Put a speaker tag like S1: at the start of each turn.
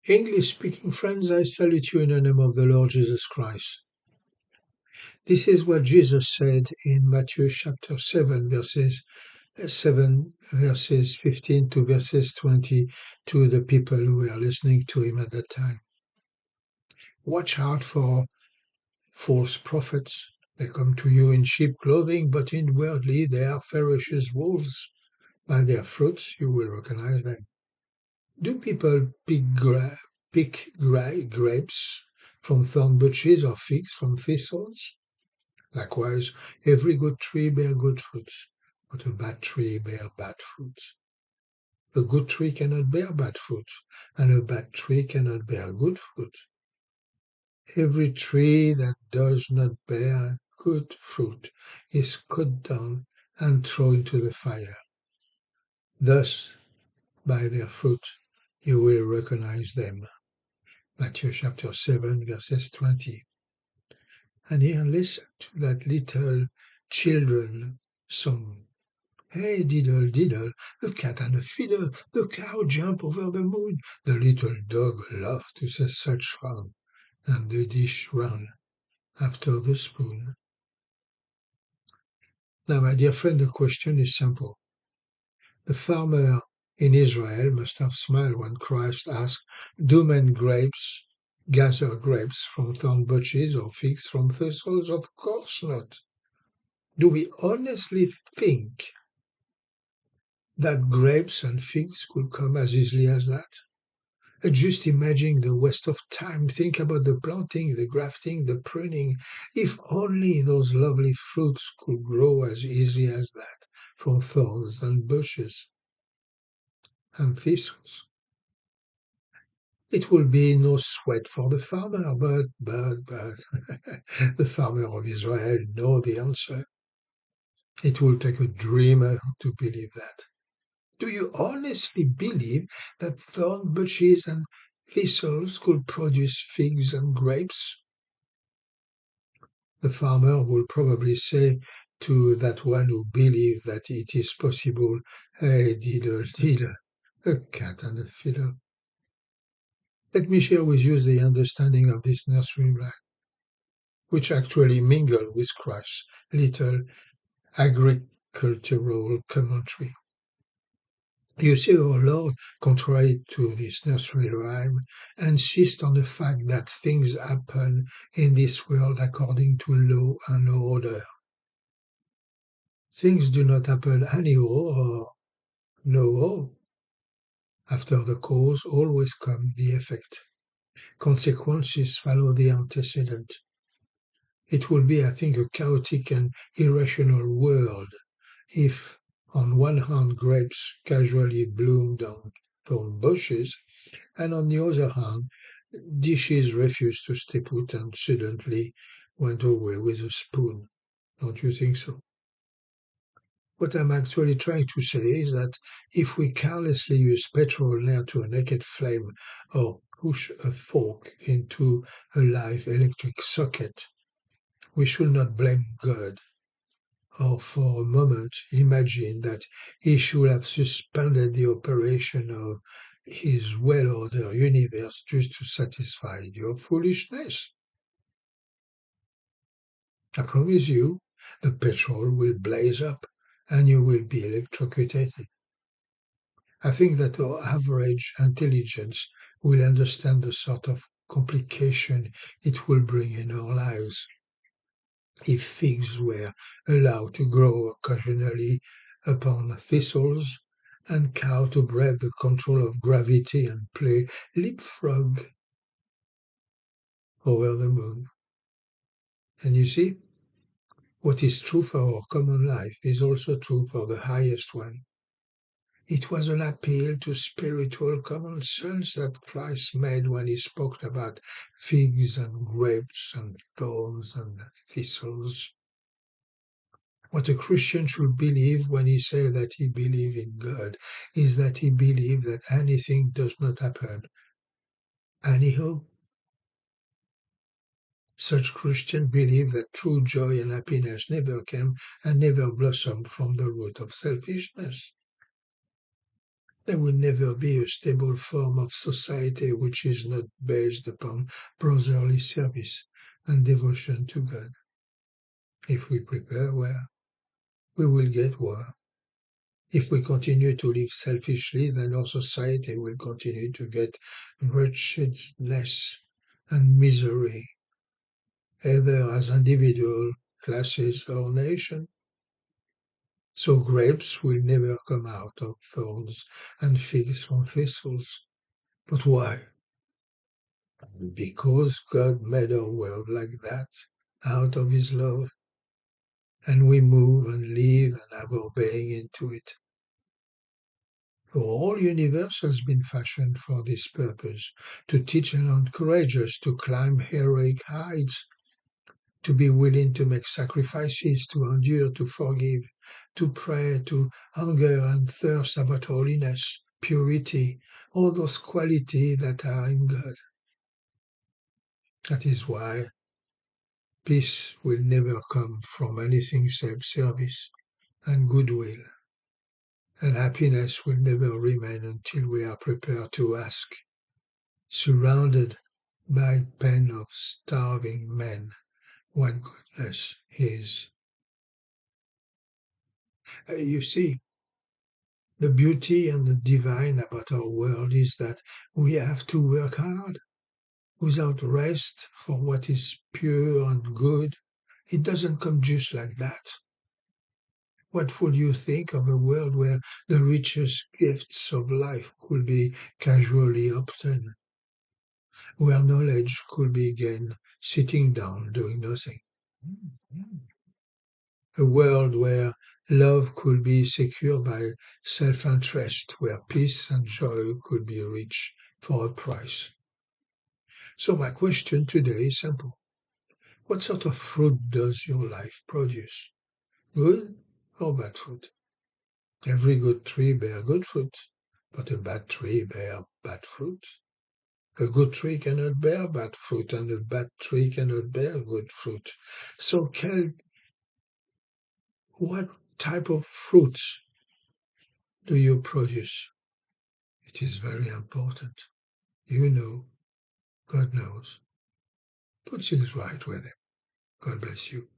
S1: English-speaking friends, I salute you in the name of the Lord Jesus Christ. This is what Jesus said in Matthew chapter 7, verses 15 to verses 20 to the people who were listening to him at that time. Watch out for false prophets. They come to you in sheep clothing, but inwardly they are ferocious wolves. By their fruits you will recognize them. Do people pick grapes from thorn bushes or figs from thistles? Likewise, every good tree bears good fruits, but a bad tree bears bad fruits. A good tree cannot bear bad fruits, and a bad tree cannot bear good fruit. Every tree that does not bear good fruit is cut down and thrown into the fire. Thus, by their fruit, you will recognize them. Matthew chapter 7, verses 20. And here listen to that little children song. Hey, diddle, diddle, the cat and the fiddle, the cow jump over the moon, the little dog laugh to see such fun, and the dish run after the spoon. Now, my dear friend, the question is simple. The farmer in Israel must have smiled when Christ asked, do men gather grapes from thorn bushes or figs from thistles? Of course not. Do we honestly think that grapes and figs could come as easily as that? Just imagine the waste of time. Think about the planting, the grafting, the pruning. If only those lovely fruits could grow as easily as that from thorns and bushes and thistles. It will be no sweat for the farmer, but the farmer of Israel knows the answer. It will take a dreamer to believe that. Do you honestly believe that thorn bushes and thistles could produce figs and grapes? The farmer will probably say to that one who believes that it is possible, hey, diddle, diddle, a cat and a fiddle. Let me share with you the understanding of this nursery rhyme, which actually mingle with Christ's little agricultural commentary. You see, our Lord, contrary to this nursery rhyme, insists on the fact that things happen in this world according to law and order. Things do not happen anyhow or no. After the cause always comes the effect. Consequences follow the antecedent. It would be, I think, a chaotic and irrational world if, on one hand, grapes casually bloomed on thorn bushes, and on the other hand, dishes refused to stay put and suddenly went away with a spoon. Don't you think so? What I'm actually trying to say is that if we carelessly use petrol near to a naked flame or push a fork into a live electric socket, we should not blame God, or for a moment imagine that he should have suspended the operation of his well-ordered universe just to satisfy your foolishness. I promise you, the petrol will blaze up and you will be electrocuted. I think that our average intelligence will understand the sort of complication it will bring in our lives. If figs were allowed to grow occasionally upon thistles, and cow to brave the control of gravity and play leapfrog over the moon. And you see, what is true for our common life is also true for the highest one. It was an appeal to spiritual common sense that Christ made when he spoke about figs and grapes and thorns and thistles. What a Christian should believe when he says that he believes in God is that he believes that anything does not happen anyhow. Such Christians believe that true joy and happiness never came and never blossomed from the root of selfishness. There will never be a stable form of society which is not based upon brotherly service and devotion to God. If we prepare well, we will get well. If we continue to live selfishly, then our society will continue to get wretchedness and misery, either as individual, classes, or nation. So grapes will never come out of thorns and figs from thistles. But why? Because God made our world like that, out of His love, and we move and live and have our being into it. The whole universe has been fashioned for this purpose, to teach and encourage us to climb heroic heights, to be willing to make sacrifices, to endure, to forgive, to pray, to hunger and thirst about holiness, purity, all those qualities that are in God. That is why peace will never come from anything save service and goodwill, and happiness will never remain until we are prepared to ask, surrounded by pen of starving men, what goodness is. You see, the beauty and the divine about our world is that we have to work hard. Without rest for what is pure and good, it doesn't come just like that. What would you think of a world where the richest gifts of life could be casually obtained, where knowledge could be gained sitting down doing nothing? A world where love could be secured by self-interest, where peace and joy could be reached for a price. So my question today is simple. What sort of fruit does your life produce? Good or bad fruit? Every good tree bears good fruit, but a bad tree bears bad fruit. A good tree cannot bear bad fruit, and a bad tree cannot bear good fruit. So, what type of fruits do you produce? It is very important. You know, God knows. Put things right with Him. God bless you.